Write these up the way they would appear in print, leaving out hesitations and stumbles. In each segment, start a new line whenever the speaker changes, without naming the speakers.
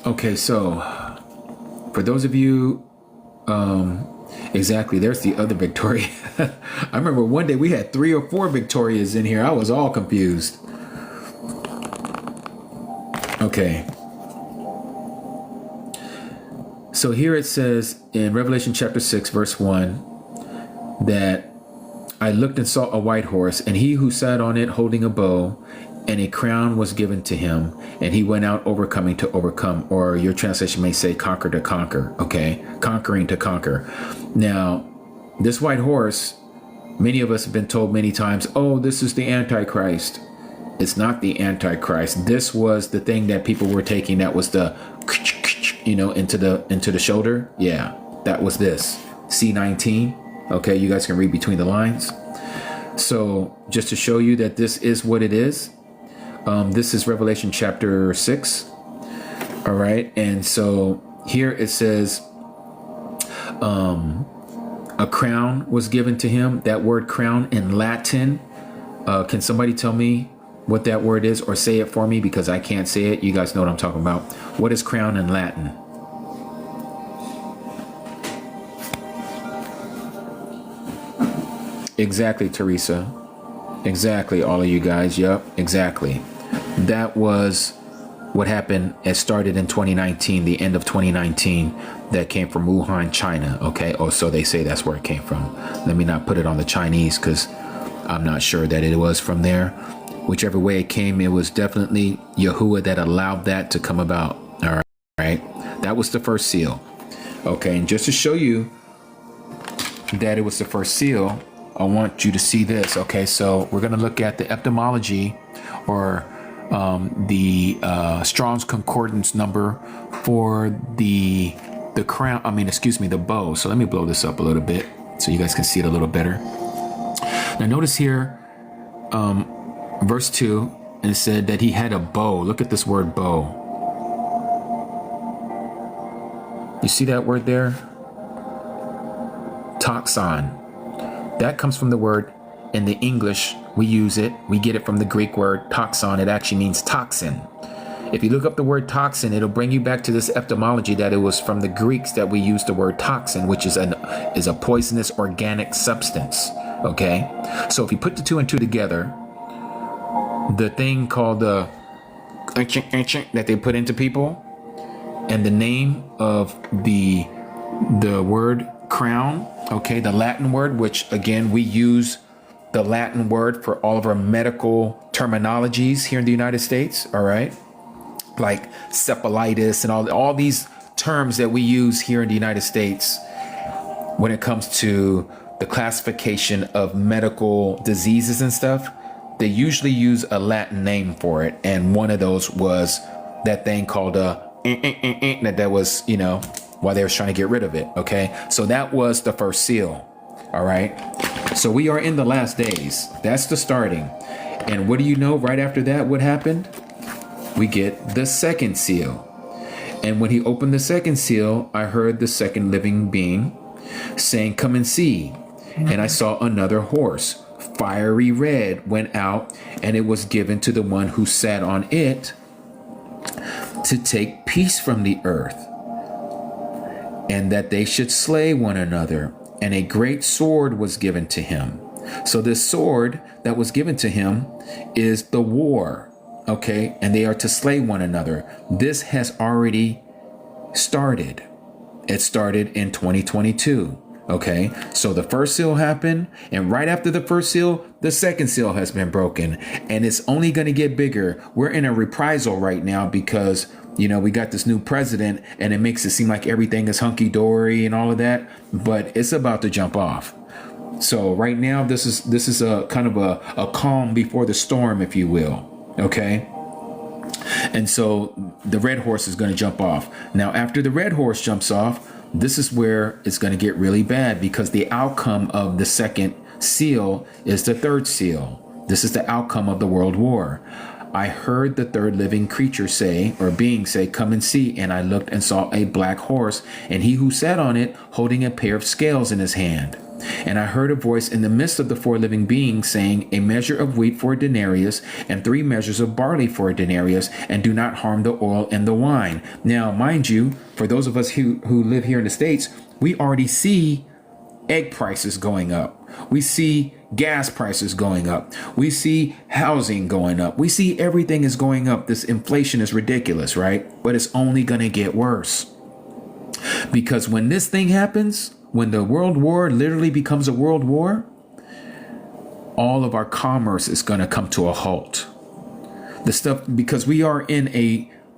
Okay, so for those of you, exactly, there's the other Victoria. I remember one day we had 3 or 4 Victorias in here. I was all confused. Okay. So here it says in Revelation chapter 6, verse 1, that I looked and saw a white horse, and he who sat on it holding a bow, and a crown was given to him, and he went out overcoming to overcome, or your translation may say conquer to conquer, okay? Conquering to conquer. Now, this white horse, many of us have been told many times, oh, this is the Antichrist. It's not the Antichrist. This was the thing that people were taking that was the, into the shoulder. Yeah, that was this. C19. Okay, you guys can read between the lines. So just to show you that this is what it is, this is Revelation chapter 6. All right. And so here it says a crown was given to him. That word crown in Latin. Can somebody tell me what that word is, or say it for me, because I can't say it? You guys know what I'm talking about. What is crown in Latin? Exactly, Teresa. Exactly, all of you guys. Yep, exactly. That was what happened. It started in 2019, the end of 2019, that came from Wuhan, China. Okay. Oh, so they say that's where it came from. Let me not put it on the Chinese, because I'm not sure that it was from there. Whichever way it came, it was definitely Yahuwah that allowed that to come about. All right. That was the first seal. Okay. And just to show you that it was the first seal, I want you to see this. Okay, so we're going to look at the etymology, or the Strong's Concordance number for the crown. The bow. So let me blow this up a little bit so you guys can see it a little better. Now notice here, verse 2, and it said that he had a bow. Look at this word bow. You see that word there? Toxon. That comes from the word, in the English, we use it. We get it from the Greek word toxon. It actually means toxin. If you look up the word toxin, it'll bring you back to this etymology that it was from the Greeks that we use the word toxin, which is a poisonous organic substance. Okay. So if you put the 2 and 2 together, the thing called the that they put into people, and the name of the word crown, okay, the Latin word, which again, we use the Latin word for all of our medical terminologies here in the United States, all right, like cephalitis and all these terms that we use here in the United States when it comes to the classification of medical diseases and stuff. They usually use a Latin name for it, and one of those was that thing called that was, while they were trying to get rid of it. Okay, so that was the first seal. All right, so we are in the last days. That's the starting. And what do you know right after that? What happened? We get the second seal. And when he opened the second seal, I heard the second living being saying, come and see. And I saw another horse, fiery red, went out, and it was given to the one who sat on it to take peace from the earth, and that they should slay one another. And a great sword was given to him. So this sword that was given to him is the war. Okay. And they are to slay one another. This has already started. It started in 2022. Okay. So the first seal happened, and right after the first seal, the second seal has been broken, and it's only going to get bigger. We're in a reprisal right now because we got this new president, and it makes it seem like everything is hunky-dory and all of that, but it's about to jump off. So right now, this is a kind of a calm before the storm, if you will. Okay. And so the red horse is going to jump off. Now, after the red horse jumps off, this is where it's going to get really bad, because the outcome of the second seal is the third seal. This is the outcome of the world war. I heard the third living creature say, or being say, come and see. And I looked and saw a black horse, and he who sat on it holding a pair of scales in his hand. And I heard a voice in the midst of the four living beings saying, a measure of wheat for a denarius, and 3 measures of barley for a denarius, and do not harm the oil and the wine. Now, mind you, for those of us who live here in the States, we already see egg prices going up. We see gas prices going up. We see housing going up. We see everything is going up. This inflation is ridiculous, right? But it's only going to get worse. Because when this thing happens, when the world war literally becomes a world war, all of our commerce is going to come to a halt. The stuff, because we are in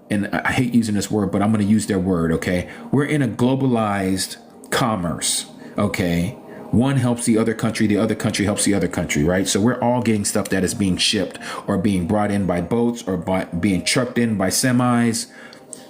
and I hate using this word, but I'm going to use their word, okay? We're in a globalized commerce, okay? One helps the other country helps the other country, right? So we're all getting stuff that is being shipped or being brought in by boats or being trucked in by semis.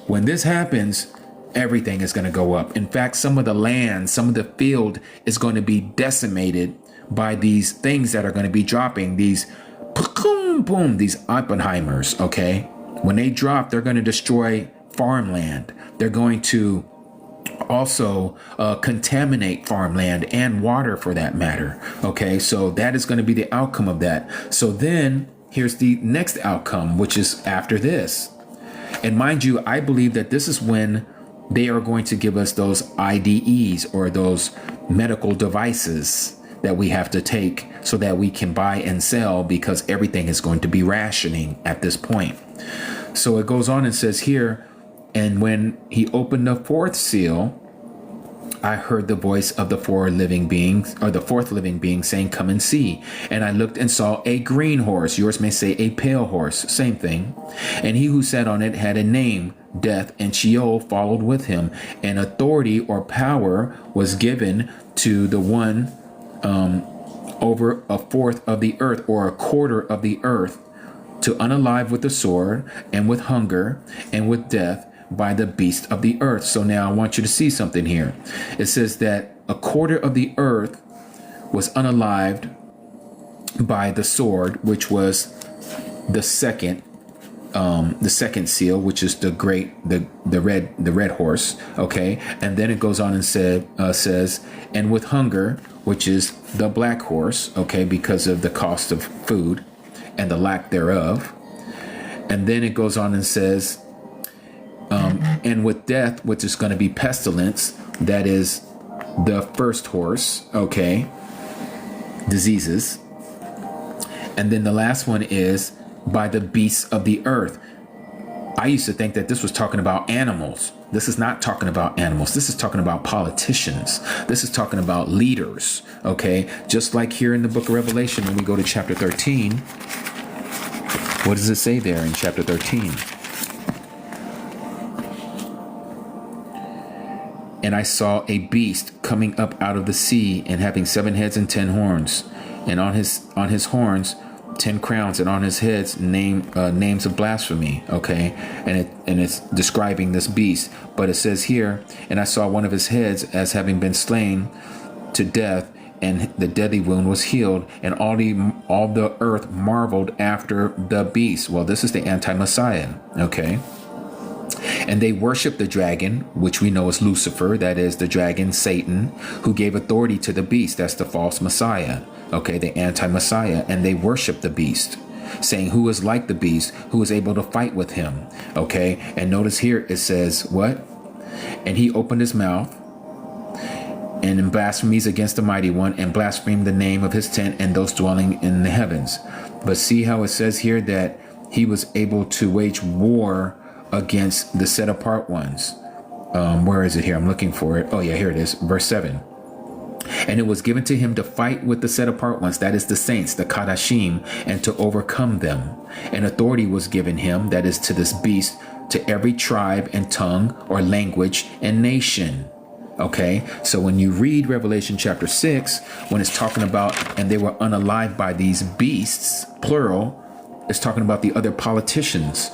When this happens, everything is going to go up. In fact, some of the land, some of the field is going to be decimated by these things that are going to be dropping, these boom, boom, these Oppenheimers, okay? When they drop, they're going to destroy farmland. They're going to also contaminate farmland and water for that matter. Okay, so that is going to be the outcome of that. So then here's the next outcome, which is after this. And mind you, I believe that this is when they are going to give us those IDEs or those medical devices that we have to take so that we can buy and sell, because everything is going to be rationing at this point. So it goes on and says here, and when he opened the 4th seal, I heard the voice of the 4 living beings, or the 4th living being, saying, come and see. And I looked and saw a green horse. Yours may say a pale horse, same thing. And he who sat on it had a name. Death and Sheol followed with him. And authority or power was given to the one over 1/4 of the earth, or 1/4 of the earth, to unalive with the sword and with hunger and with death by the beast of the earth. So now I want you to see something here. It says that 1/4 of the earth was unalived by the sword, which was the second seal, which is the red horse. Okay. And then it goes on and says, and with hunger, which is the black horse. Okay. Because of the cost of food and the lack thereof. And then it goes on and says, and with death, which is going to be pestilence, that is the first horse, okay, diseases. And then the last one is by the beasts of the earth. I used to think that this was talking about animals. This is not talking about animals. This is talking about politicians. This is talking about leaders, okay? Just like here in the book of Revelation, when we go to chapter 13, what does it say there in chapter 13? And I saw a beast coming up out of the sea, and having 7 heads and 10 horns, and on his horns 10 crowns, and on his heads names of blasphemy. Okay, and it's describing this beast. But it says here, and I saw one of his heads as having been slain to death, and the deadly wound was healed, and all the earth marveled after the beast. Well, this is the anti-Messiah. Okay. And they worship the dragon, which we know is Lucifer, that is the dragon, Satan, who gave authority to the beast. That's the false Messiah, okay, the anti-Messiah. And they worship the beast, saying, who is like the beast, who is able to fight with him, okay? And notice here it says, what? And he opened his mouth and in blasphemies against the mighty one, and blasphemed the name of his tent and those dwelling in the heavens. But see how it says here that he was able to wage war against the set apart ones. Where is it here? I'm looking for it. Oh yeah, here it is. Verse 7. And it was given to him to fight with the set apart ones, that is the saints, the Kadashim, and to overcome them. And authority was given him, that is to this beast, to every tribe and tongue or language and nation. Okay, so when you read Revelation chapter 6, when it's talking about, and they were unalived by these beasts, plural, it's talking about the other politicians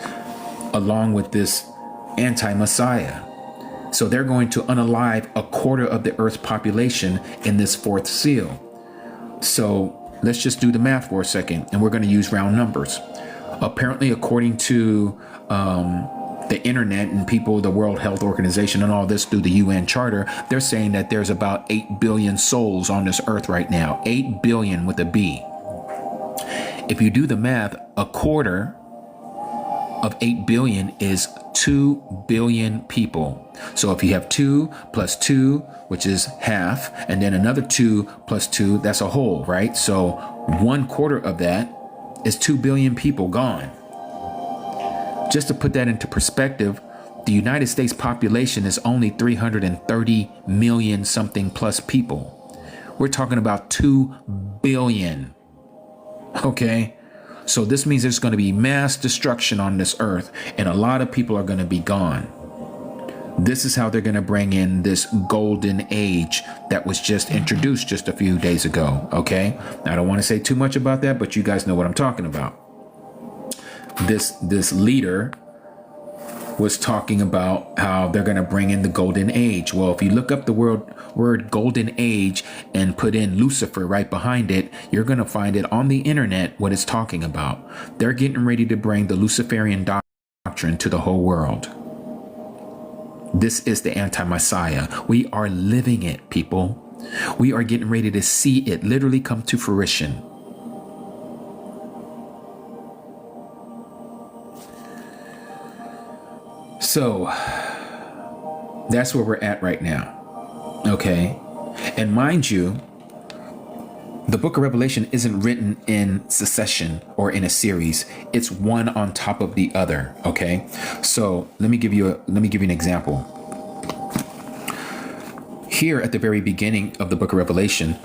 along with this anti-Messiah. So they're going to unalive 1/4 of the earth's population in this 4th seal. So let's just do the math for a second, and we're going to use round numbers. Apparently, according to the internet and people, the World Health Organization and all this through the UN Charter, they're saying that there's about 8 billion souls on this earth right now. 8 billion with a B. If you do the math, a quarter of 8 billion is 2 billion people. So if you have 2 plus 2, which is half, and then another 2 plus 2, that's a whole, right? So 1/4 of that is 2 billion people gone. Just to put that into perspective, the United States population is only 330 million something plus people. We're talking about 2 billion. Okay? So this means there's going to be mass destruction on this earth, and a lot of people are going to be gone. This is how they're going to bring in this golden age that was just introduced just a few days ago. Okay? I don't want to say too much about that, but you guys know what I'm talking about. This leader was talking about how they're going to bring in the golden age. Well, if you look up the word golden age and put in Lucifer right behind it, you're going to find it on the internet what it's talking about. They're getting ready to bring the Luciferian doctrine to the whole world. This is the anti-Messiah. We are living it, people. We are getting ready to see it literally come to fruition. So that's where we're at right now. Okay. And mind you, the book of Revelation isn't written in succession or in a series. It's one on top of the other. Okay. So let me give you an example. Here at the very beginning of the book of Revelation,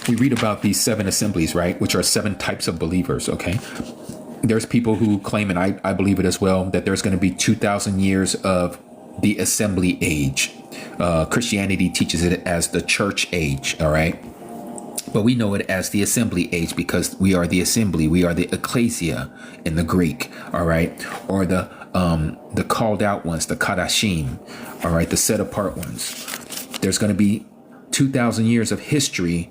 we read about these 7 assemblies, right? Which are 7 types of believers. Okay. There's people who claim, and I believe it as well, that there's going to be 2,000 years of the assembly age. Christianity teaches it as the church age, all right? But we know it as the assembly age because we are the assembly. We are the ecclesia in the Greek, all right? Or the called out ones, the kadashim, all right? The set apart ones. There's going to be 2,000 years of history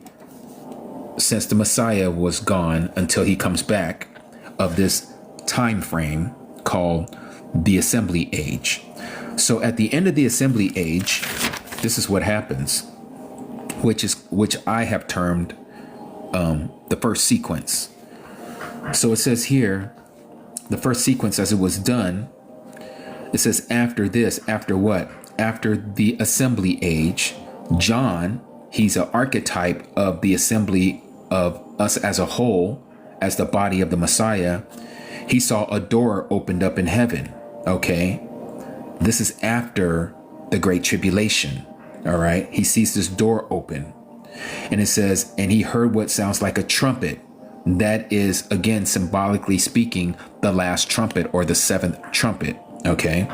since the Messiah was gone until he comes back, of this time frame called the assembly age. So at the end of the assembly age, this is what happens, which I have termed the first sequence. So it says here, the first sequence as it was done, it says after this, after what? After the assembly age, John, he's an archetype of the assembly of us as a whole, as the body of the Messiah. He saw a door opened up in heaven. Okay. This is after the Great Tribulation. All right. He sees this door open and it says, and he heard what sounds like a trumpet. That is, again, symbolically speaking, the last trumpet or the 7th trumpet. Okay.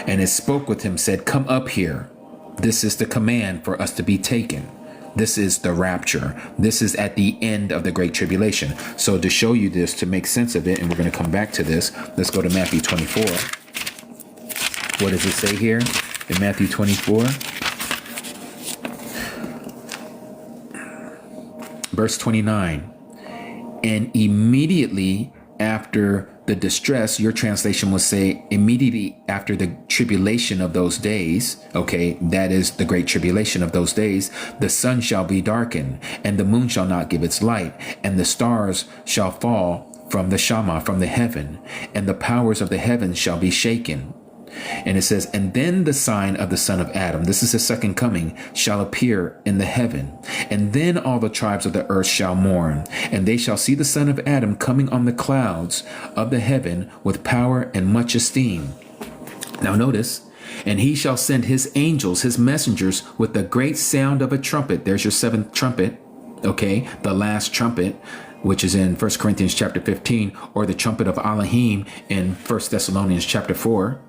And it spoke with him, said, come up here. This is the command for us to be taken. This is the rapture. This is at the end of the Great Tribulation. So to show you this, to make sense of it, and we're going to come back to this, let's go to Matthew 24. What does it say here in Matthew 24? Verse 29. And immediately after the distress, your translation will say immediately after the tribulation of those days. Okay, that is the great tribulation of those days. The sun shall be darkened and the moon shall not give its light, and the stars shall fall from the Shama, from the heaven, and the powers of the heavens shall be shaken. And it says, and then the sign of the son of Adam, this is the second coming, shall appear in the heaven. And then all the tribes of the earth shall mourn, and they shall see the son of Adam coming on the clouds of the heaven with power and much esteem. Now notice, and he shall send his angels, his messengers, with the great sound of a trumpet. There's your 7th trumpet. Okay, the last trumpet, which is in 1 Corinthians chapter 15, or the trumpet of Elohim in 1 Thessalonians chapter 4.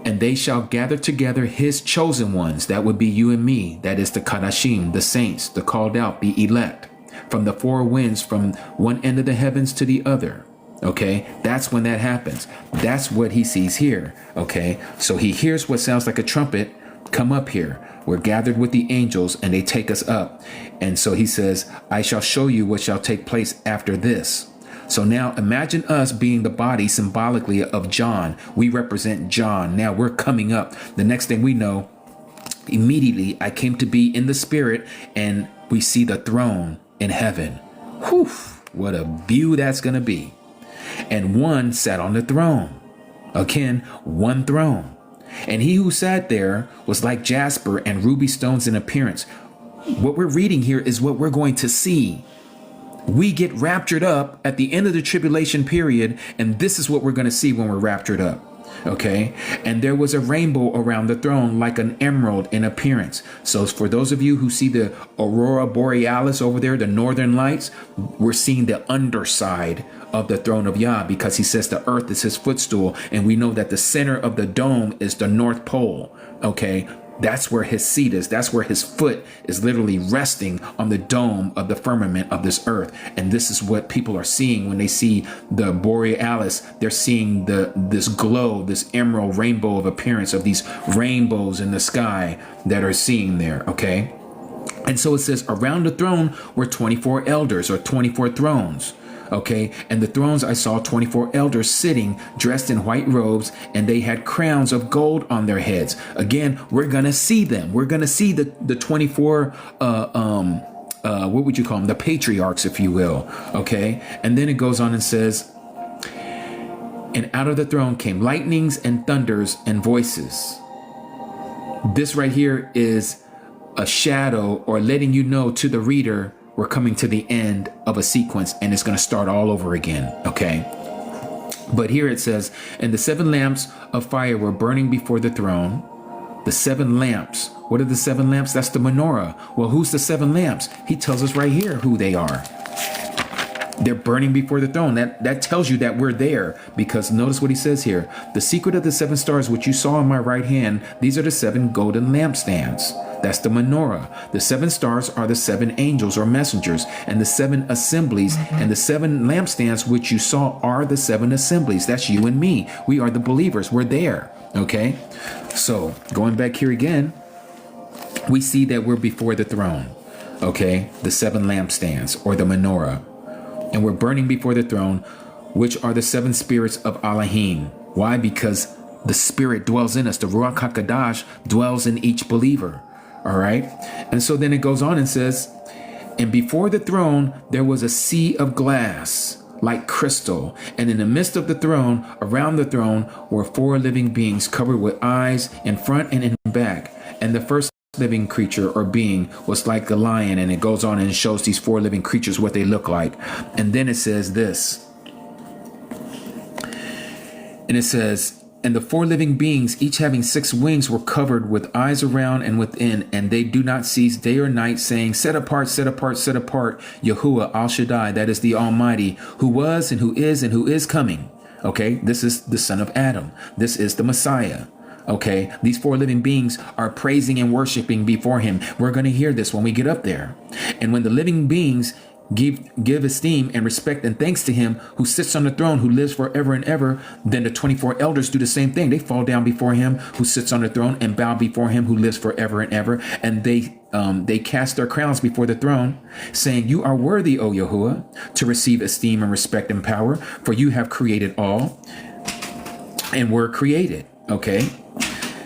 And they shall gather together his chosen ones. That would be you and me. That is the Kadashim, the saints, the called out, the elect, from the 4 winds, from one end of the heavens to the other. Okay, that's when that happens. That's what he sees here. Okay, so he hears what sounds like a trumpet. Come up here. We're gathered with the angels and they take us up. And so he says, I shall show you what shall take place after this. So now imagine us being the body symbolically of John. We represent John. Now we're coming up. The next thing we know, immediately I came to be in the spirit, and we see the throne in heaven. Whew, what a view that's going to be. And one sat on the throne. Again, one throne. And he who sat there was like jasper and ruby stones in appearance. What we're reading here is what we're going to see. We get raptured up at the end of the tribulation period, and this is what we're going to see when we're raptured up. Okay. And there was a rainbow around the throne like an emerald in appearance. So for those of you who see the aurora borealis over there, the northern lights, we're seeing the underside of the throne of Yah, because he says the earth is his footstool. And we know that the center of the dome is the North Pole. Okay. That's where his seat is. That's where his foot is literally resting on the dome of the firmament of this earth. And this is what people are seeing when they see the borealis. They're seeing this glow, this emerald rainbow of appearance of these rainbows in the sky that are seeing there. Okay. And so it says around the throne were 24 elders, or 24 thrones. Okay. And the thrones I saw 24 elders sitting, dressed in white robes, and they had crowns of gold on their heads. Again, we're going to see them. We're going to see the 24, what would you call them? The patriarchs, if you will. Okay. And then it goes on and says, and out of the throne came lightnings and thunders and voices. This right here is a shadow, or letting you know to the reader, we're coming to the end of a sequence, and it's going to start all over again. Okay. But here it says, and the 7 lamps of fire were burning before the throne. The 7 lamps. What are the 7 lamps? That's the menorah. Well, who's the 7 lamps? He tells us right here who they are. They're burning before the throne. That tells you that we're there, because notice what he says here. The secret of the 7 stars, which you saw in my right hand, these are the 7 golden lampstands. That's the menorah. The 7 stars are the 7 angels or messengers, and the 7 assemblies, and the 7 lampstands which you saw are the 7 assemblies. That's you and me. We are the believers. We're there. Okay. So going back here again, we see that we're before the throne. Okay. The 7 lampstands, or the menorah, and we're burning before the throne, which are the 7 spirits of Elohim. Why? Because the spirit dwells in us. The Ruach HaKadosh dwells in each believer. All right. And so then it goes on and says, and before the throne, there was a sea of glass like crystal. And in the midst of the throne, around the throne, were 4 living beings covered with eyes in front and in back. And the first living creature or being was like a lion. And it goes on and it shows these 4 living creatures what they look like. And then it says this. And it says, and the 4 living beings, each having 6 wings, were covered with eyes around and within, and they do not cease day or night, saying, set apart, set apart, set apart, Yahuwah Al Shaddai, that is the Almighty, who was and who is coming. Okay, this is the son of Adam. This is the Messiah. Okay, these 4 living beings are praising and worshiping before him. We're going to hear this when we get up there. And when the living beings give esteem and respect and thanks to him who sits on the throne, who lives forever and ever, then the 24 elders do the same thing. They fall down before him who sits on the throne and bow before him who lives forever and ever. And they cast their crowns before the throne, saying, you are worthy, O Yahuwah, to receive esteem and respect and power, for you have created all and were created. Okay.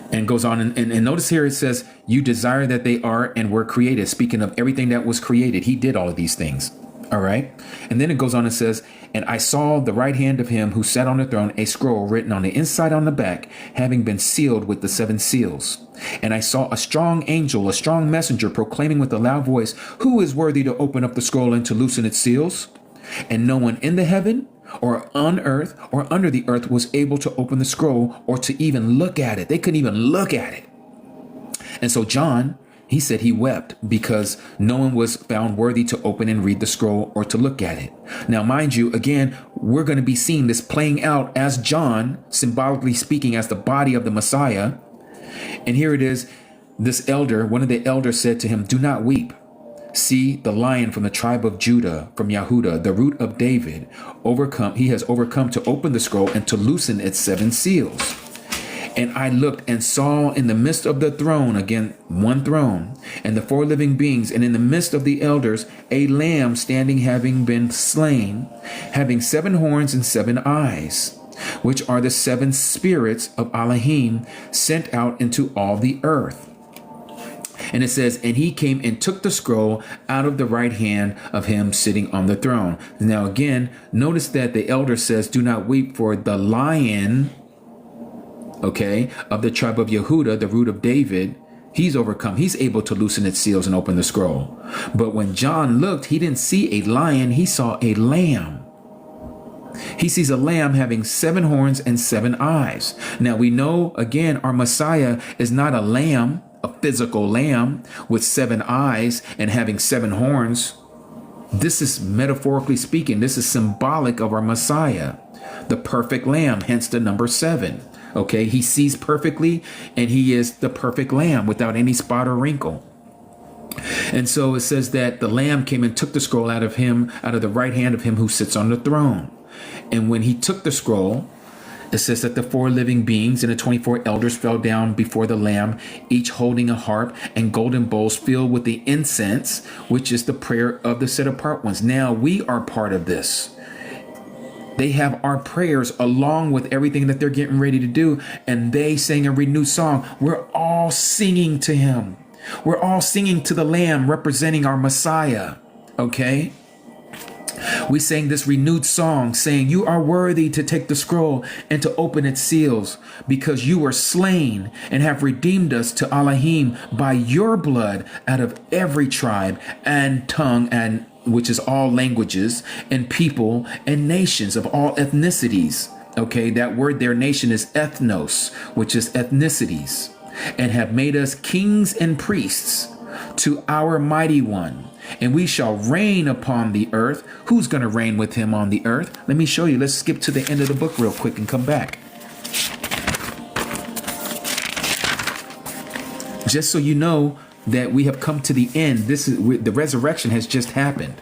And goes on and notice here it says, you desire that they are and were created. Speaking of everything that was created, he did all of these things. All right. And then it goes on and says, and I saw the right hand of him who sat on the throne, a scroll written on the inside on the back, having been sealed with the 7 seals. And I saw a strong angel, a strong messenger, proclaiming with a loud voice, who is worthy to open up the scroll and to loosen its seals? And no one in the heaven or on earth or under the earth was able to open the scroll or to even look at it. They couldn't even look at it. And so John, he said he wept because no one was found worthy to open and read the scroll or to look at it. Now, mind you, again, we're going to be seeing this playing out as John, symbolically speaking, as the body of the Messiah. And here it is. This elder, one of the elders said to him, do not weep. See, the lion from the tribe of Judah, from Yehuda, the root of David, he has overcome to open the scroll and to loosen its 7 seals. And I looked and saw in the midst of the throne, again, one throne, and the four living beings, and in the midst of the elders, a lamb standing, having been slain, having 7 horns and 7 eyes, which are the 7 spirits of Elohim sent out into all the earth. And it says, and he came and took the scroll out of the right hand of him sitting on the throne. Now again, notice that the elder says, do not weep, for the lion, okay, of the tribe of Yehuda, the root of David, he's overcome. He's able to loosen its seals and open the scroll. But when John looked, he didn't see a lion, he saw a lamb. He sees a lamb having 7 horns and 7 eyes. Now we know, again, our Messiah is not a lamb, a physical lamb with 7 eyes and having 7 horns. This is metaphorically speaking, this is symbolic of our Messiah, the perfect lamb, hence the number 7. Okay, he sees perfectly, and he is the perfect lamb without any spot or wrinkle. And so it says that the lamb came and took the scroll out of the right hand of him who sits on the throne. And when he took the scroll, it says that the 4 living beings and the 24 elders fell down before the Lamb, each holding a harp and golden bowls filled with the incense, which is the prayer of the set apart ones. Now we are part of this. They have our prayers along with everything that they're getting ready to do. And they sang a renewed song. We're all singing to him. We're all singing to the Lamb representing our Messiah. Okay? We sang this renewed song saying, you are worthy to take the scroll and to open its seals, because you were slain and have redeemed us to Elohim by your blood out of every tribe and tongue, and which is all languages and people and nations of all ethnicities. Okay, that word there, nation, is ethnos, which is ethnicities, and have made us kings and priests to our mighty one. And we shall reign upon the earth. Who's going to reign with him on the earth? Let me show you. Let's skip to the end of the book real quick and come back. Just so you know that we have come to the end. This is the resurrection has just happened.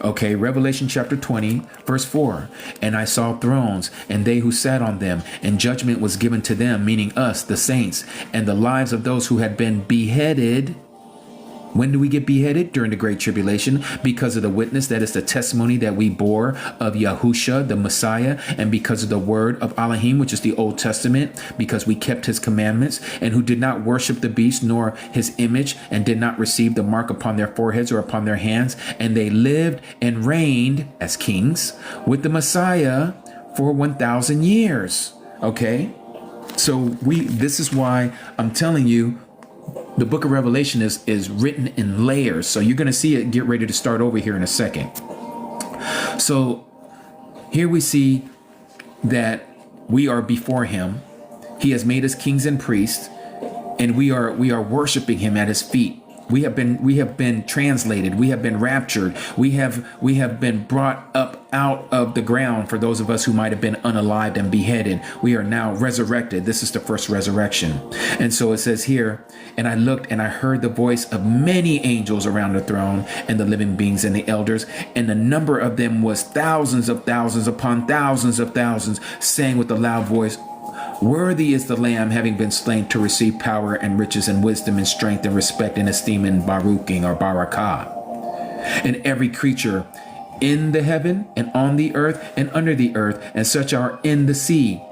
Okay, Revelation chapter 20, verse 4. And I saw thrones, and they who sat on them, and judgment was given to them, meaning us, the saints, and the lives of those who had been beheaded. When do we get beheaded? During the Great Tribulation, because of the witness, that is the testimony that we bore of Yahusha, the Messiah, and because of the word of Elohim, which is the Old Testament, because we kept his commandments, and who did not worship the beast nor his image, and did not receive the mark upon their foreheads or upon their hands, and they lived and reigned as kings with the Messiah for 1,000 years. Okay, so this is why I'm telling you, the book of Revelation is written in layers. So you're going to see it get ready to start over here in a second. So here we see that we are before him. He has made us kings and priests, and we are worshiping him at his feet. We have been translated. We have been raptured. We have been brought up out of the ground. For those of us who might have been unalived and beheaded, we are now resurrected. This is the first resurrection. And so it says here, and I looked and I heard the voice of many angels around the throne and the living beings and the elders. And the number of them was thousands of thousands upon thousands of thousands, saying with a loud voice, worthy is the Lamb, having been slain, to receive power and riches and wisdom and strength and respect and esteem and baruching or barakah. And every creature in the heaven and on the earth and under the earth, and such are in the sea,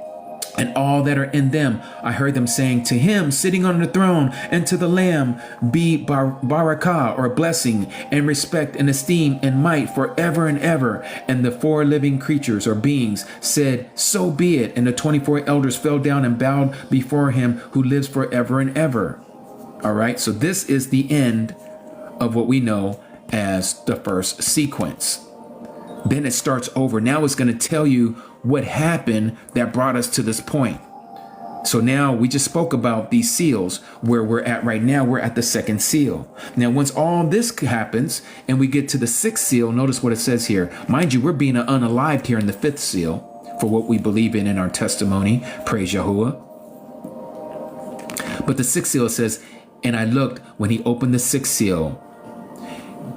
and all that are in them, I heard them saying, to him sitting on the throne and to the Lamb be barakah, or blessing and respect and esteem and might forever and ever. And the 4 living creatures or beings said, so be it. And the 24 elders fell down and bowed before him who lives forever and ever. All right, so this is the end of what we know as the first sequence. Then it starts over. Now it's going to tell you what happened that brought us to this point. So now we just spoke about these seals. Where we're at right now, we're at the 2nd seal. Now, once all this happens and we get to the 6th seal, notice what it says here. Mind you, we're being unalived here in the 5th seal for what we believe in our testimony. Praise Yahuwah. But the 6th seal says, and I looked when he opened the 6th seal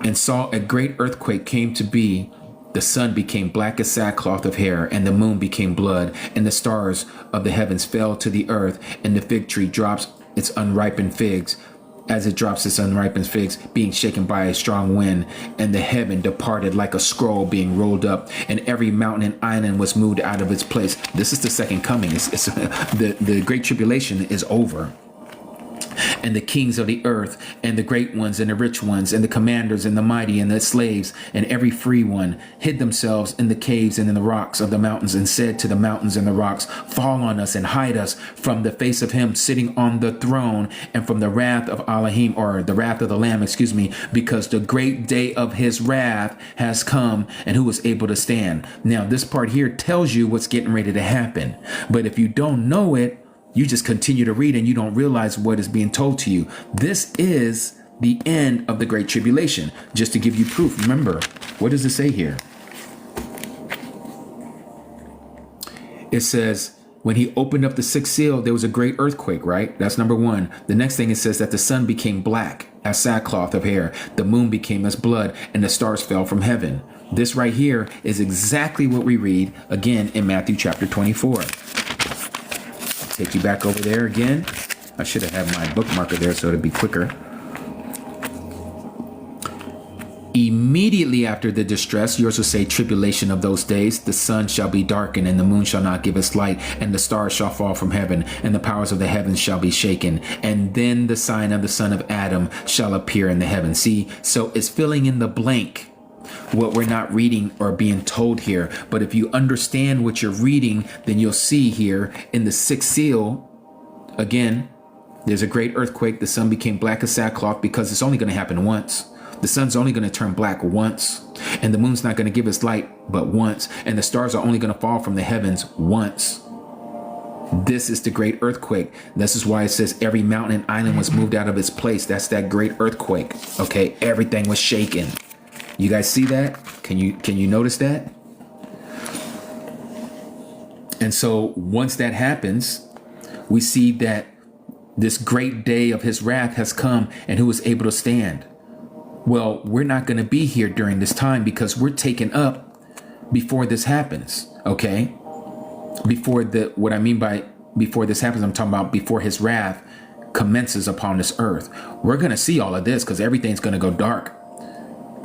and saw a great earthquake came to be, The sun became black as sackcloth of hair, and the moon became blood, and the stars of the heavens fell to the earth, and the fig tree drops its unripened figs, as it drops its unripened figs, being shaken by a strong wind, and the heaven departed like a scroll being rolled up, and every mountain and island was moved out of its place. This is the second coming. The great tribulation is over. And the kings of the earth, and the great ones, and the rich ones, and the commanders, and the mighty, and the slaves, and every free one, hid themselves in the caves and in the rocks of the mountains, and said to the mountains and the rocks, fall on us and hide us from the face of him sitting on the throne, and from the wrath of Elohim, or the wrath of the Lamb, because the great day of his wrath has come, and who is able to stand. Now, this part here tells you what's getting ready to happen. But if you don't know it, you just continue to read and you don't realize what is being told to you. This is the end of the Great Tribulation. Just to give you proof, remember, what does it say here? It says, when he opened up the sixth seal, there was a great earthquake, right? That's number one. The next thing it says that the sun became black as sackcloth of hair. The moon became as blood, and the stars fell from heaven. This right here is exactly what we read again in Matthew chapter 24. Take you back over there again. I should have had my bookmarker there so it'd be quicker. Immediately after the distress, yours will say tribulation of those days, the sun shall be darkened, and the moon shall not give its light, and the stars shall fall from heaven, and the powers of the heavens shall be shaken. And then the sign of the Son of Adam shall appear in the heavens. See, so it's filling in the blank what we're not reading or being told here. But if you understand what you're reading, then you'll see here in the sixth seal, again, there's a great earthquake. The sun became black as sackcloth, because it's only going to happen once. The sun's only going to turn black once, and the moon's not going to give its light but once, and the stars are only going to fall from the heavens once. This is the great earthquake. This is why it says every mountain and island was moved out of its place. That's that great earthquake. Okay, everything was shaken. You guys see that? Can you notice that? And so once that happens, we see that this great day of his wrath has come, and who is able to stand? Well, we're not going to be here during this time, because we're taken up before this happens. Okay? What I mean by before this happens, I'm talking about before his wrath commences upon this earth. We're going to see all of this, because everything's going to go dark.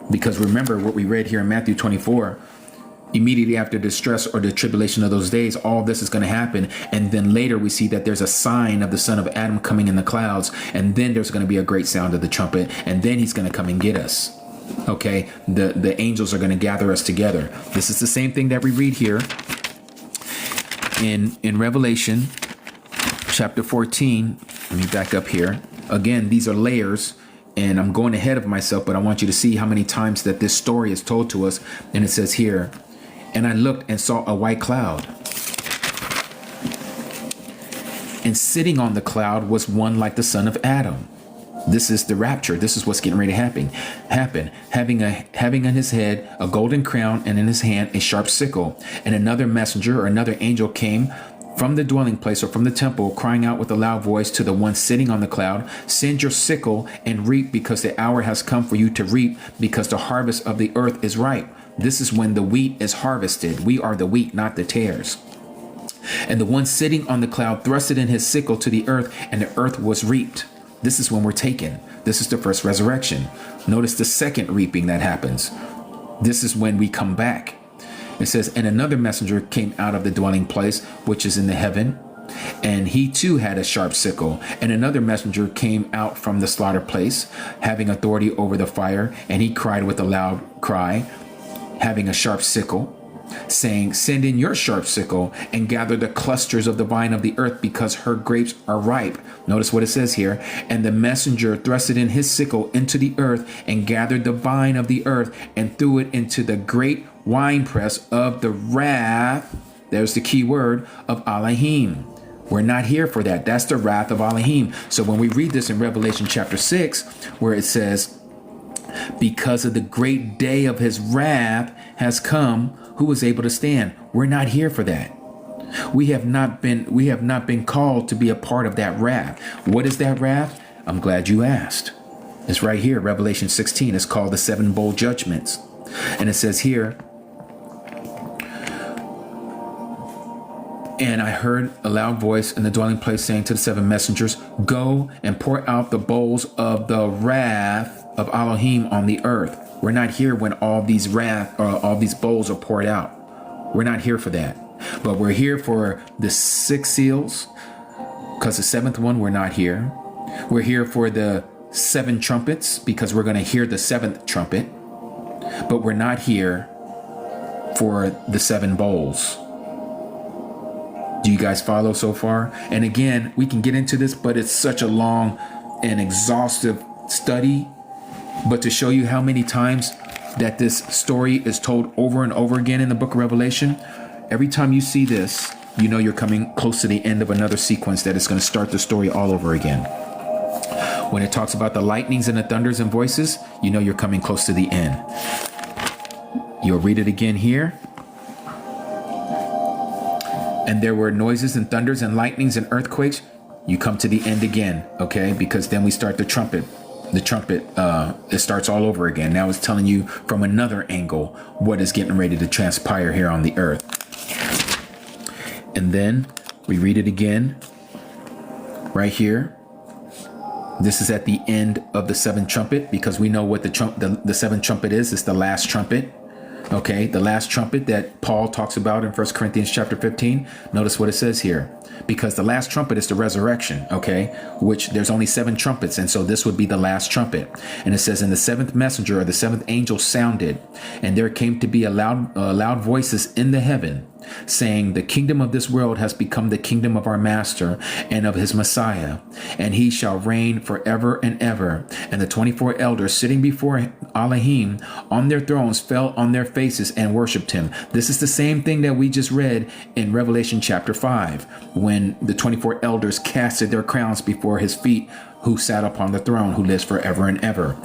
Because remember what we read here in Matthew 24, immediately after distress or the tribulation of those days, all this is going to happen. And then later we see that there's a sign of the Son of Adam coming in the clouds. And then there's going to be a great sound of the trumpet. And then he's going to come and get us. Okay, the angels are going to gather us together. This is the same thing that we read here in Revelation chapter 14. Let me back up here. Again, these are layers. And I'm going ahead of myself, but I want you to see how many times that this story is told to us. And it says here, and I looked and saw a white cloud. And sitting on the cloud was one like the son of Adam. This is the rapture. This is what's getting ready to happen. Having on his head a golden crown, and in his hand a sharp sickle. And another messenger or another angel came from the dwelling place or from the temple, crying out with a loud voice to the one sitting on the cloud, send your sickle and reap, because the hour has come for you to reap, because the harvest of the earth is ripe. This is when the wheat is harvested. We are the wheat, not the tares. And the one sitting on the cloud thrusted in his sickle to the earth, and the earth was reaped. This is when we're taken. This is the first resurrection. Notice the second reaping that happens. This is when we come back. It says, and another messenger came out of the dwelling place, which is in the heaven, and he too had a sharp sickle. And another messenger came out from the slaughter place, having authority over the fire, and he cried with a loud cry, having a sharp sickle, saying, send in your sharp sickle and gather the clusters of the vine of the earth, because her grapes are ripe. Notice what it says here. And the messenger thrusted in his sickle into the earth and gathered the vine of the earth and threw it into the great winepress of the wrath. There's the key word of Elohim. We're not here for that. That's the wrath of Elohim. So when we read this in Revelation chapter 6, where it says, because of the great day of his wrath has come, who is able to stand? We're not here for that. We have not been called to be a part of that wrath. What is that wrath? I'm glad you asked. It's right here, Revelation 16. It's called the seven bowl judgments. And it says here, And I heard a loud voice in the dwelling place saying to the seven messengers, go and pour out the bowls of the wrath of Elohim on the earth. We're not here when all these bowls are poured out. We're not here for that. But we're here for the 6 seals, because the 7th one, we're not here. We're here for the 7 trumpets, because we're going to hear the 7th trumpet. But we're not here for the 7 bowls. Do you guys follow so far? And again, we can get into this, but it's such a long and exhaustive study. But to show you how many times that this story is told over and over again in the book of Revelation, every time you see this, you know you're coming close to the end of another sequence that is going to start the story all over again. When it talks about the lightnings and the thunders and voices, you know you're coming close to the end. You'll read it again here. And there were noises and thunders and lightnings and earthquakes. You come to the end again, okay? Because then we start the trumpet. The trumpet, it starts all over again. Now it's telling you from another angle what is getting ready to transpire here on the earth. And then we read it again right here. This is at the end of the 7th trumpet, because we know what the 7th trumpet is. It's the last trumpet. Okay, the last trumpet that Paul talks about in 1 Corinthians chapter 15. Notice what it says here. Because the last trumpet is the resurrection, okay, which there's only 7 trumpets. And so this would be the last trumpet. And it says, and the 7th messenger or the 7th angel sounded, and there came to be loud voices in the heaven, saying, the kingdom of this world has become the kingdom of our master and of his Messiah, and he shall reign forever and ever. And the 24 elders sitting before Elohim on their thrones fell on their faces and worshiped him. This is the same thing that we just read in Revelation chapter 5, when the 24 elders casted their crowns before his feet, who sat upon the throne, who lives forever and ever.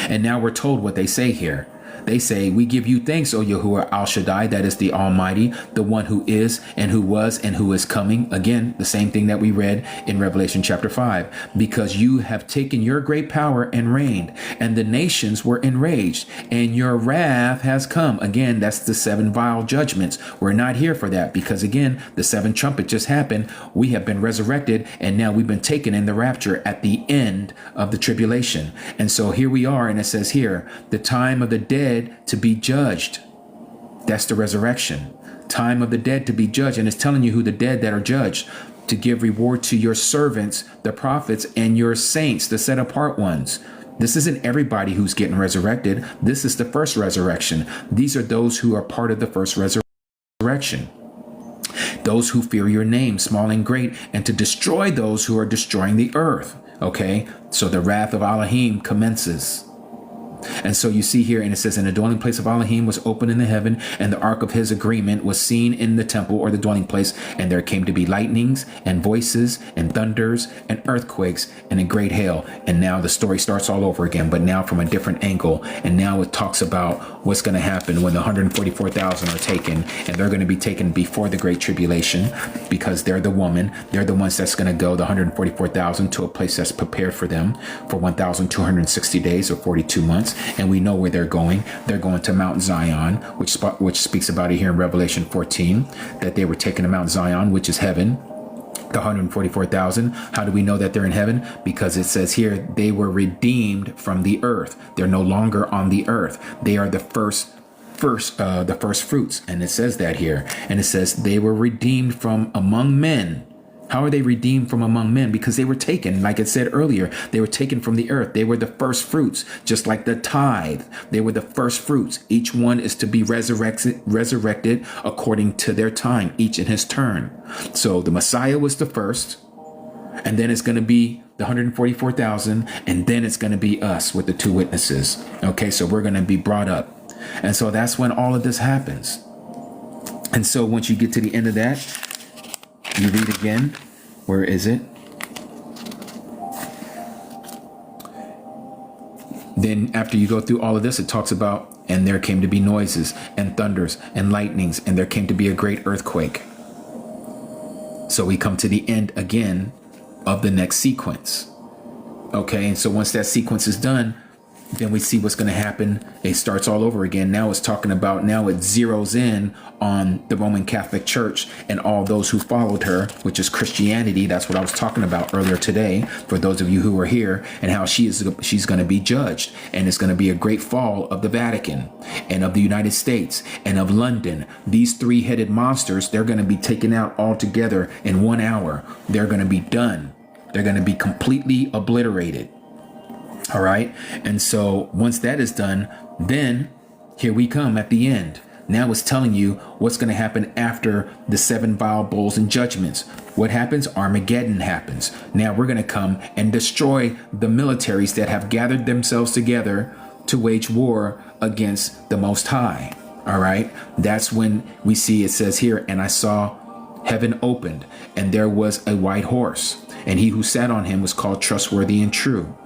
And now we're told what they say here. They say, we give you thanks, O Yahuwah Al Shaddai, that is the Almighty, the one who is and who was and who is coming. Again, the same thing that we read in Revelation chapter 5, because you have taken your great power and reigned, and the nations were enraged, and your wrath has come. Again, that's the 7 vial judgments. We're not here for that, because again, the 7th trumpet just happened. We have been resurrected, and now we've been taken in the rapture at the end of the tribulation. And so here we are, and it says here, the time of the dead to be judged. That's the resurrection. Time of the dead to be judged. And it's telling you who the dead that are judged, to give reward to your servants, the prophets, and your saints, the set apart ones. This isn't everybody who's getting resurrected. This is the first resurrection. These are those who are part of the first resurrection. Those who fear your name, small and great, and to destroy those who are destroying the earth. Okay, so the wrath of Elohim commences. And so you see here, and it says, and the dwelling place of Elohim was open in the heaven, and the ark of his agreement was seen in the temple, or the dwelling place, and there came to be lightnings and voices and thunders and earthquakes and a great hail. And now the story starts all over again, but now from a different angle. And now it talks about what's going to happen when the 144,000 are taken, and they're going to be taken before the great tribulation, because they're the ones that's going to go, the 144,000, to a place that's prepared for them for 1,260 days or 42 months. And we know where they're going. They're going to Mount Zion, which speaks about it here in Revelation 14, that they were taken to Mount Zion, which is heaven. The 144,000. How do we know that they're in heaven? Because it says here, they were redeemed from the earth. They're no longer on the earth. They are the first fruits. And it says that here. And it says they were redeemed from among men. How are they redeemed from among men? Because they were taken, like it said earlier, they were taken from the earth. They were the first fruits, just like the tithe. They were the first fruits. Each one is to be resurrected according to their time, each in his turn. So the Messiah was the first, and then it's going to be the 144,000, and then it's going to be us with the 2 witnesses. Okay, so we're going to be brought up. And so that's when all of this happens. And so once you get to the end of that, you read again. Where is it? Then after you go through all of this, it talks about, and there came to be noises and thunders and lightnings, and there came to be a great earthquake. So we come to the end again of the next sequence. Okay, and so once that sequence is done, then we see what's going to happen. It starts all over again. Now it's talking about, now it zeroes in on the Roman Catholic Church and all those who followed her, which is Christianity. That's what I was talking about earlier today, for those of you who are here, and how she's going to be judged. And it's going to be a great fall of the Vatican and of the United States and of London. These three-headed monsters, they're going to be taken out all together in 1 hour. They're going to be done. They're going to be completely obliterated. All right. And so once that is done, then here we come at the end. Now it's telling you what's going to happen after the 7 vial bowls and judgments. What happens? Armageddon happens. Now we're going to come and destroy the militaries that have gathered themselves together to wage war against the Most High. All right. That's when we see, it says here, and I saw heaven opened, and there was a white horse, and he who sat on him was called Trustworthy and True.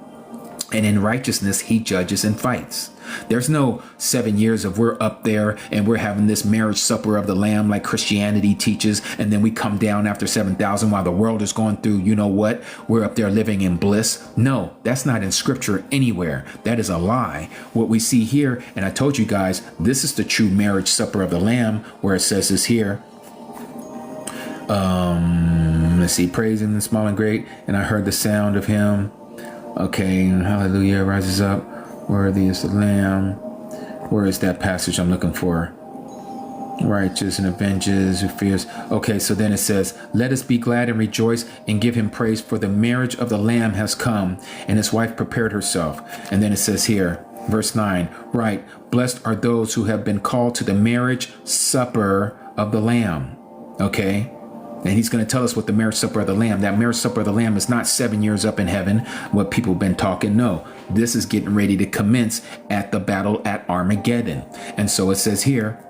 And in righteousness, he judges and fights. There's no 7 years of we're up there and we're having this marriage supper of the Lamb like Christianity teaches. And then we come down after 7,000 while the world is going through, you know what? We're up there living in bliss. No, that's not in scripture anywhere. That is a lie. What we see here, and I told you guys, this is the true marriage supper of the Lamb, where it says this here. Let's see, praising and small and great. And I heard the sound of him. Okay, hallelujah, rises up. Worthy is the Lamb. Where is that passage I'm looking for? Righteous and avenges, who fears. Okay, so then it says, let us be glad and rejoice and give him praise, for the marriage of the Lamb has come, and his wife prepared herself. And then it says here, verse 9, right, blessed are those who have been called to the marriage supper of the Lamb. Okay. And he's going to tell us what the marriage supper of the Lamb, that marriage supper of the Lamb is not 7 years up in heaven, what people have been talking. No, this is getting ready to commence at the battle at Armageddon. And so it says here,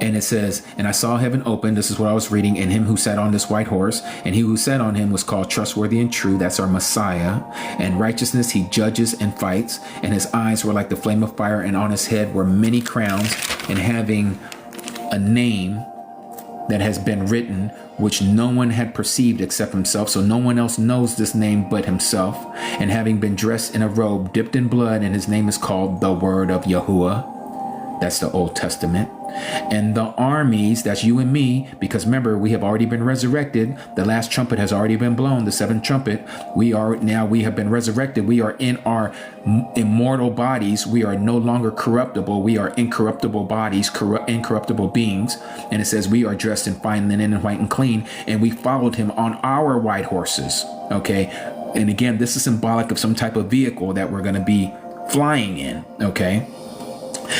and it says, and I saw heaven open. This is what I was reading. And him who sat on this white horse, and he who sat on him was called Trustworthy and True. That's our Messiah. And righteousness he judges and fights. And his eyes were like the flame of fire, and on his head were many crowns, and having a name that has been written, which no one had perceived except himself. So no one else knows this name but himself. And having been dressed in a robe dipped in blood, and his name is called the Word of Yahuwah. That's the Old Testament. And the armies, that's you and me, because remember, we have already been resurrected. The last trumpet has already been blown, the seventh trumpet. We have been resurrected. We are in our immortal bodies. We are no longer corruptible. We are incorruptible bodies, incorruptible beings. And it says we are dressed in fine linen and white and clean. And we followed him on our white horses. Okay. And again, this is symbolic of some type of vehicle that we're going to be flying in. Okay.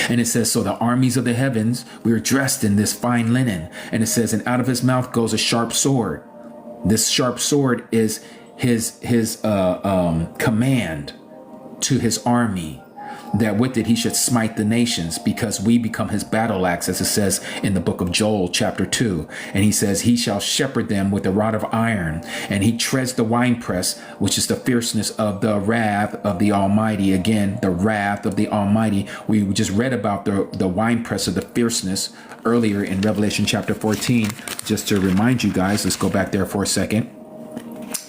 And it says, so the armies of the heavens, we are dressed in this fine linen. And it says, and out of his mouth goes a sharp sword. This sharp sword is his command to his army, that with it he should smite the nations, because we become his battle axe, as it says in the book of Joel, chapter 2. And he says, he shall shepherd them with a rod of iron, and he treads the winepress, which is the fierceness of the wrath of the Almighty. Again, the wrath of the Almighty. We just read about the winepress of the fierceness earlier in Revelation chapter 14. Just to remind you guys, let's go back there for a second.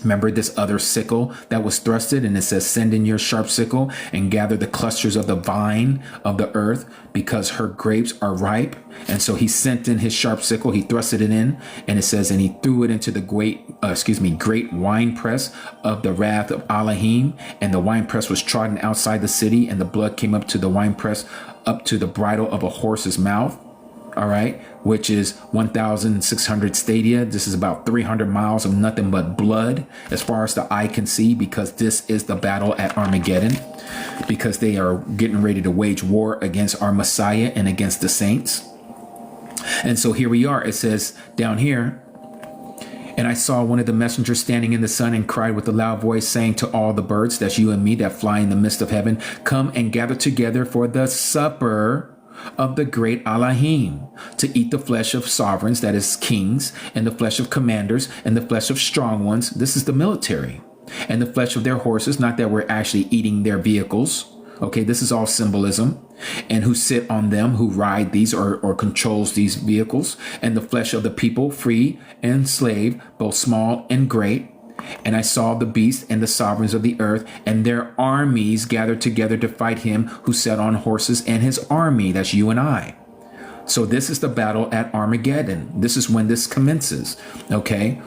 Remember this other sickle that was thrusted, and it says, send in your sharp sickle and gather the clusters of the vine of the earth, because her grapes are ripe. And so he sent in his sharp sickle, he thrusted it in, and it says, and he threw it into the great winepress of the wrath of Elohim. And the winepress was trodden outside the city, and the blood came up to the winepress, up to the bridle of a horse's mouth. All right, which is 1,600 stadia. This is about 300 miles of nothing but blood as far as the eye can see, because this is the battle at Armageddon, because they are getting ready to wage war against our Messiah and against the saints. And so here we are. It says down here, and I saw one of the messengers standing in the sun and cried with a loud voice, saying to all the birds, that's you and me, that fly in the midst of heaven, come and gather together for the supper of the great Elohim, to eat the flesh of sovereigns, that is kings, and the flesh of commanders, and the flesh of strong ones. This is the military. And the flesh of their horses, not that we're actually eating their vehicles. Okay, this is all symbolism. And who sit on them, who ride these or controls these vehicles. And the flesh of the people, free and slave, both small and great. And I saw the beast and the sovereigns of the earth and their armies gathered together to fight him who sat on horses and his army. That's you and I. So this is the battle at Armageddon. This is when this commences. Okay.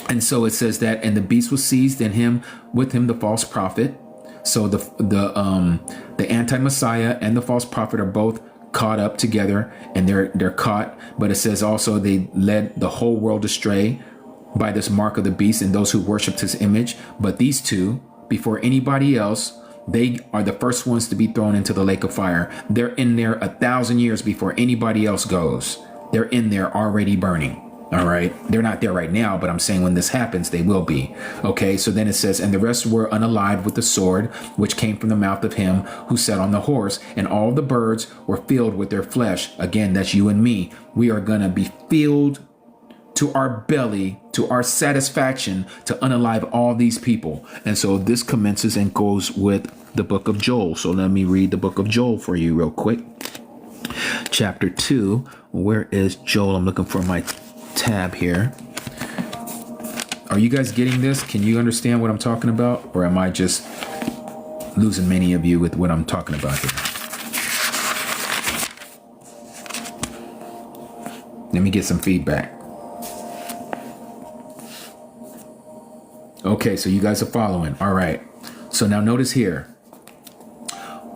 And so it says that, and the beast was seized, and him with him the false prophet. So the anti-Messiah and the false prophet are both caught up together, and they're caught. But it says also they led the whole world astray by this mark of the beast and those who worshipped his image. But these two, before anybody else, they are the first ones to be thrown into the lake of fire. They're in there 1,000 years before anybody else goes. They're in there already burning. All right. They're not there right now, but I'm saying when this happens, they will be. Okay. So then it says, and the rest were unalive with the sword, which came from the mouth of him who sat on the horse, and all the birds were filled with their flesh. Again, that's you and me. We are going to be filled to our belly, to our satisfaction, to unalive all these people. And so this commences and goes with the book of Joel. So let me read the book of Joel for you real quick. Chapter 2. Where is Joel? I'm looking for my tab here. Are you guys getting this? Can you understand what I'm talking about? Or am I just losing many of you with what I'm talking about here? Let me get some feedback. Okay, so you guys are following. All right. So now notice here.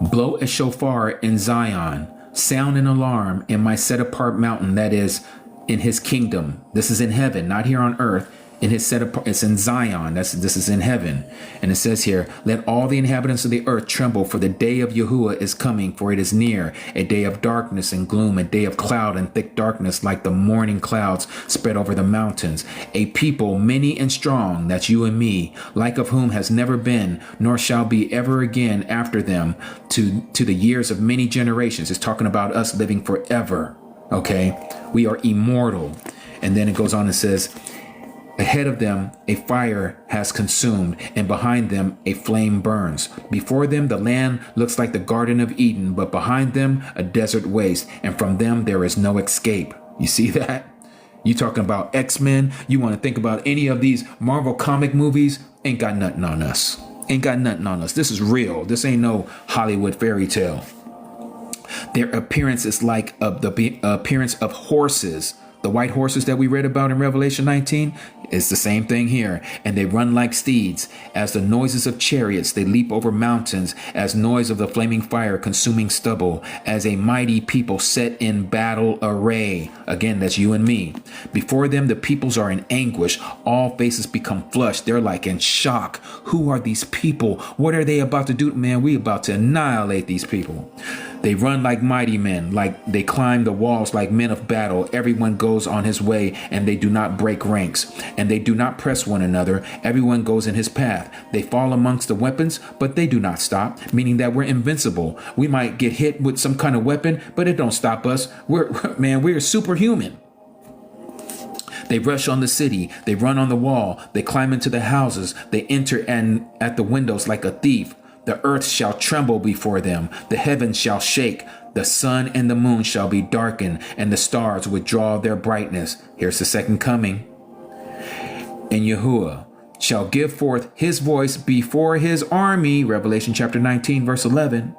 Blow a shofar in Zion, sound an alarm in my set apart mountain, that is in his kingdom. This is in heaven, not here on earth. In his set apart, it's in Zion. This is in heaven. And it says here, let all the inhabitants of the earth tremble, for the day of Yahuwah is coming, for it is near, a day of darkness and gloom, a day of cloud and thick darkness, like the morning clouds spread over the mountains. A people many and strong, that's you and me, like of whom has never been, nor shall be ever again after them, to the years of many generations. It's talking about us living forever. Okay, we are immortal. And then it goes on and says, ahead of them a fire has consumed, and behind them a flame burns. Before them the land looks like the Garden of Eden, but behind them a desert waste, and from them there is no escape. You see that? You talking about X-Men? You want to think about any of these Marvel comic movies? Ain't got nothing on us. Ain't got nothing on us. This is real. This ain't no Hollywood fairy tale. Their appearance is like the appearance of horses. The white horses that we read about in Revelation 19 is the same thing here. And they run like steeds. As the noises of chariots, they leap over mountains. As noise of the flaming fire consuming stubble. As a mighty people set in battle array. Again, that's you and me. Before them, the peoples are in anguish. All faces become flushed. They're like in shock. Who are these people? What are they about to do? Man, we about to annihilate these people. They run like mighty men, like they climb the walls like men of battle. Everyone goes on his way, and they do not break ranks, and they do not press one another. Everyone goes in his path. They fall amongst the weapons, but they do not stop, meaning that we're invincible. We might get hit with some kind of weapon, but it don't stop us. We're superhuman. They rush on the city. They run on the wall. They climb into the houses. They enter and at the windows like a thief. The earth shall tremble before them. The heavens shall shake. The sun and the moon shall be darkened, and the stars withdraw their brightness. Here's the second coming. And Yahuwah shall give forth his voice before his army. Revelation chapter 19, verse 11.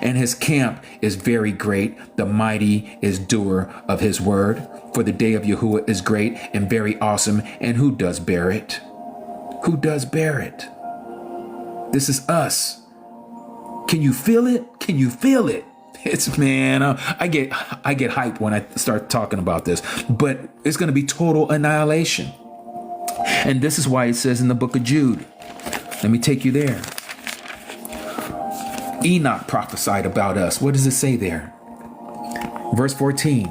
And his camp is very great. The mighty is doer of his word. For the day of Yahuwah is great and very awesome. And who does bear it? Who does bear it? This is us. Can you feel it? Can you feel it? It's, man, I get hyped when I start talking about this, but it's going to be total annihilation. And this is why it says in the book of Jude. Let me take you there. Enoch prophesied about us. What does it say there? Verse 14.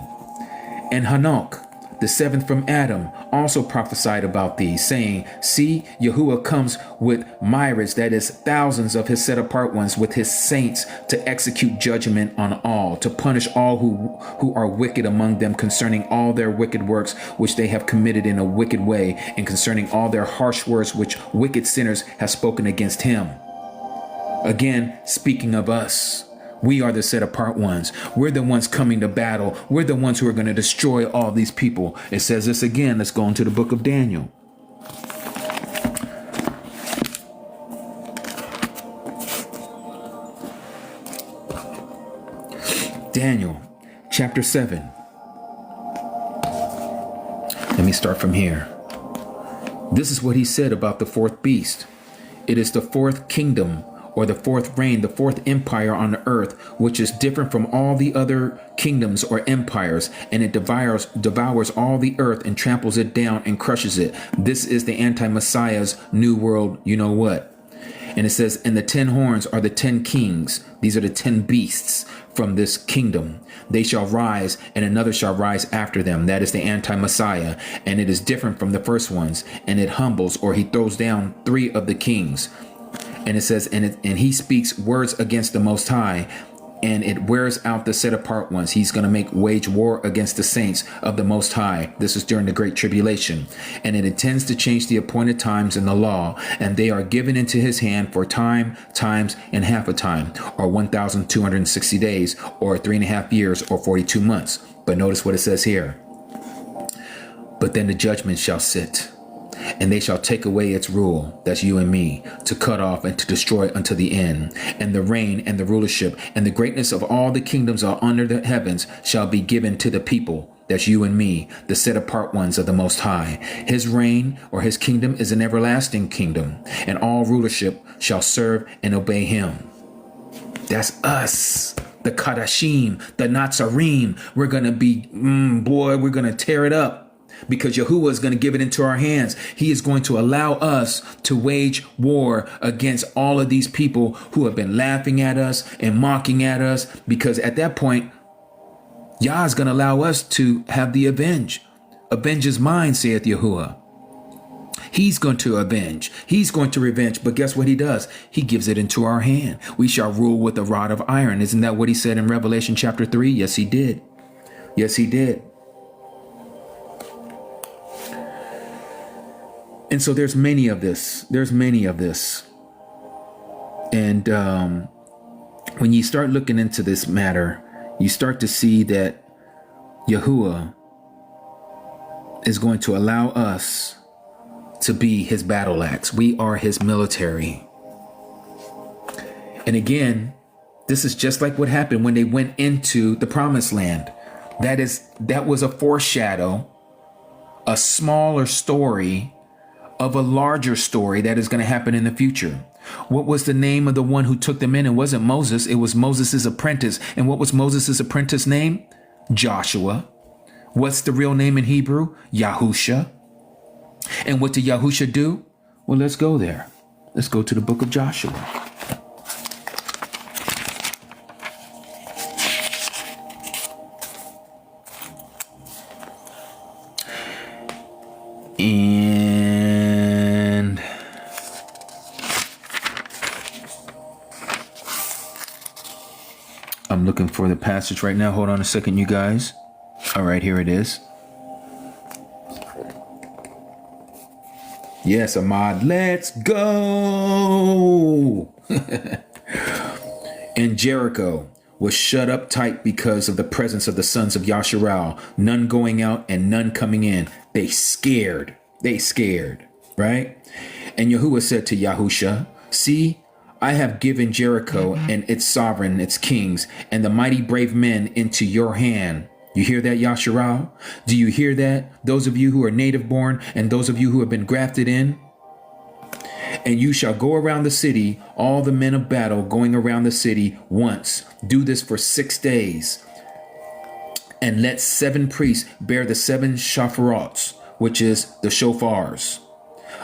And Hanok, the seventh from Adam, also prophesied about thee, saying, see, Yahuwah comes with myriads, that is, thousands of his set apart ones, with his saints, to execute judgment on all, to punish all who are wicked among them, concerning all their wicked works which they have committed in a wicked way, and concerning all their harsh words which wicked sinners have spoken against him. Again, speaking of us. We are the set apart ones. We're the ones coming to battle. We're the ones who are going to destroy all these people. It says this again. Let's go into the book of Daniel. Daniel chapter 7. Let me start from here. This is what he said about the fourth beast. It is the fourth kingdom, or the fourth reign, the fourth empire on the earth, which is different from all the other kingdoms or empires, and it devours all the earth and tramples it down and crushes it. This is the anti-Messiah's new world, you know what? And it says, and the 10 horns are the 10 kings. These are the 10 beasts from this kingdom. They shall rise, and another shall rise after them. That is the anti-Messiah. And it is different from the first ones. And it humbles, or he throws down 3 of the kings. And it says, and he speaks words against the Most High, and it wears out the set apart ones. He's going to wage war against the saints of the Most High. This is during the Great Tribulation. And it intends to change the appointed times in the law, and they are given into his hand for time, times, and half a time, or 1,260 days, or 3.5 years, or 42 months. But notice what it says here. But then the judgment shall sit, and they shall take away its rule, that's you and me, to cut off and to destroy unto the end. And the reign and the rulership and the greatness of all the kingdoms are under the heavens shall be given to the people, that's you and me, the set apart ones of the Most High. His reign, or his kingdom, is an everlasting kingdom, and all rulership shall serve and obey him. That's us, the Kadashim, the Natsarim. We're going to be, we're going to tear it up. Because Yahuwah is going to give it into our hands. He is going to allow us to wage war against all of these people who have been laughing at us and mocking at us. Because at that point, Yah is going to allow us to have the avenge. Avenge is mine, saith Yahuwah. He's going to avenge. He's going to revenge. But guess what he does? He gives it into our hand. We shall rule with a rod of iron. Isn't that what he said in Revelation chapter 3? Yes, he did. Yes, he did. And so there's many of this. There's many of this. And when you start looking into this matter, you start to see that Yahuwah is going to allow us to be his battle axe. We are his military. And again, this is just like what happened when they went into the promised land. That was a foreshadow, a smaller story of a larger story that is going to happen in the future. What was the name of the one who took them in? It wasn't Moses. It was Moses' apprentice. And what was Moses' apprentice name? Joshua. What's the real name in Hebrew? Yahusha. And what did Yahusha do? Well, let's go there. Let's go to the book of Joshua. And I'm looking for the passage right now. Hold on a second, you guys. All right, here it is. Yes, Ahmad, let's go. And Jericho was shut up tight because of the presence of the sons of Yasharal, none going out and none coming in. They scared, right? And Yahuwah said to Yahusha, see, I have given Jericho and its sovereign, its kings, and the mighty brave men into your hand. You hear that, Yasharal? Do you hear that? Those of you who are native born and those of you who have been grafted in. And you shall go around the city, all the men of battle going around the city once. Do this for 6 days. And let 7 priests bear the 7 shafarots, which is the shofars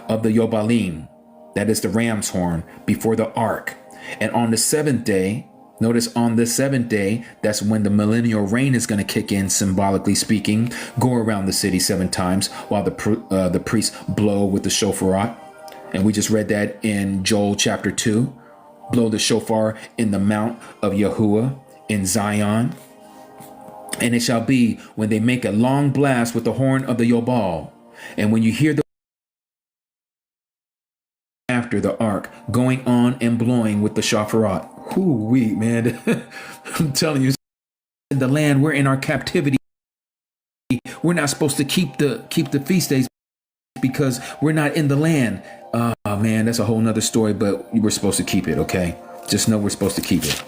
of the Yobalim, that is the ram's horn, before the ark. And on the 7th day, notice on the 7th day, that's when the millennial reign is going to kick in, symbolically speaking. Go around the city 7 times while the priests blow with the shofarot. And we just read that in Joel chapter 2. Blow the shofar in the mount of Yahuwah in Zion. And it shall be when they make a long blast with the horn of the Yobal. And when you hear the after the ark going on and blowing with the shafarat. Whoo-wee, man. I'm telling you, in the land, we're in our captivity. We're not supposed to keep the feast days because we're not in the land. Oh man, that's a whole nother story, but we're supposed to keep it, okay? Just know we're supposed to keep it.